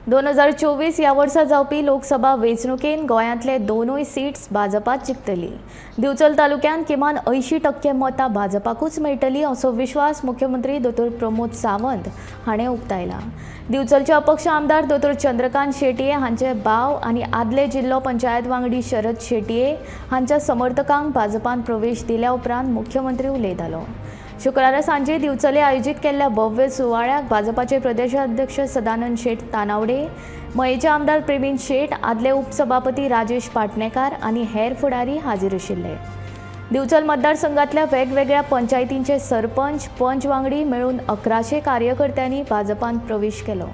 2024 ह्या वर्सा जावपी लोकसभा वेंचणुकेन गोंयांतले दोनूय सीट्स भाजपात जिखतली। दिवचल तालुक्यात किमान 80% मतां भाजपाकूच मेळटली असो विश्वास मुख्यमंत्री दोतोर प्रमोद सावंत हाणें उक्तायला। दिवचलचे अपक्ष आमदार दोतोर चंद्रकांत शेटये हांचे भाव आनी आदले जिल्लो पंचायत वांगडी शरद शेटये हांच्या समर्थकांक भाजपान प्रवेश दिल्या उपरांत मुख्यमंत्री उलयतालो। शुक्रारा सांजे दिवचले आयोजित केल्ल्या भव्य सुवाळ्याक भाजपाचे प्रदेशाध्यक्ष सदानंद शेट तानावडे, मयेचे आमदार प्रवीण शेट, आदले उपसभापती राजेश पाटणेकार आनी हेर फुडारी हाजीर आशिल्ले। दिवचल मतदारसंघातल्या वेगवेगळ्या पंचायतींचे सरपंच, पंच वांगडी मेळून 1100 कार्यकर्त्यांनी भाजपांत प्रवेश केलो।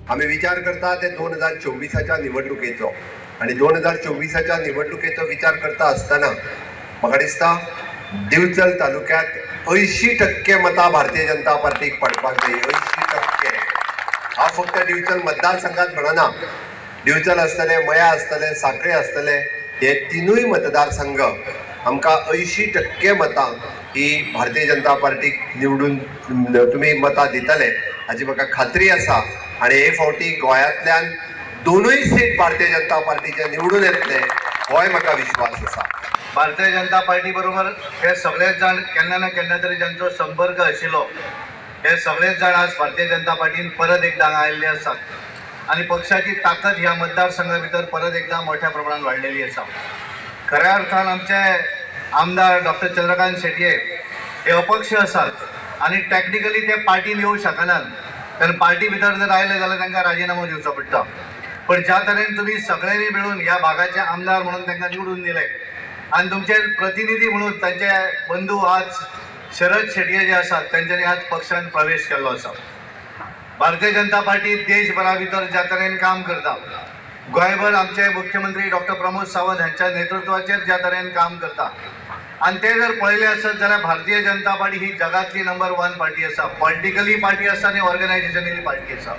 आम्ही विचार करता ते 2024च्या निवडणुकेचो आणि 2024च्या निवडणुकेचो विचार करता असताना म्हाका दिसता दिवचल तालुक्यात 80% मतां भारतीय जनता पार्टीक पडपाक जाय। 80%। हा फक्त दिवचल मतदारसंघात म्हणना, दिवचल आसतले, मया आसतले, साखळे आसतले, हे तिनूय मतदारसंघ आमकां 80% मतां ही भारतीय जनता पार्टीक निवडून तुम्ही मतां दितले हाची म्हाका खात्री आसा। आणि हे फावटी गोंयांतल्यान दोनूय सीट भारतीय जनता पार्टीचे निवडून येतले होय म्हाका विश्वास आसा। भारतीय जनता पार्टी बरोबर हे सगळेच जाण केन्ना ना केन्ना तरी ज्यांचो संपर्क आशिल्लो हे सगळेच जाण आज भारतीय जनता पार्टीन परत एकदा आयिल्ले आसात आणि पक्षाची ताकद ह्या मतदारसंघा भितर परत एकदा मोठ्या प्रमाणात वाडलेली आसा। खऱ्या अर्थान आमचे आमदार डॉक्टर चंद्रकांत शेटये हे अपक्ष आसात आणि टेक्निकली ते पार्टीन येवं शकनात, कारण पार्टी भितर जर आयले जाल्यार तांकां राजिनामो दिवचो पडटा। पण ज्या तरेन तुम्ही सगळ्यांनी मिळून ह्या भागाचे आमदार म्हणून तांकां निवडून दिले आणि तुमचे प्रतिनिधी म्हणून त्यांचे बंधू आज शरद शेटये जे आसात त्यांच्यानी आज पक्षान प्रवेश केल्लो आसा। भारतीय जनता पार्टी देशभरा भितर ज्या तरेन काम करता, गोंयभर आमचे मुख्यमंत्री डॉक्टर प्रमोद सावंत हांच्या नेतृत्वाचेर ज्या तरेन काम करता आणि ते जर पळयले आसत जाल्यार भारतीय जनता पार्टी ही जगातली नंबर 1 पार्टी आसा। पॉलिटिकली पार्टी आसा आणि ऑर्गनायझेशनली पार्टी आसा।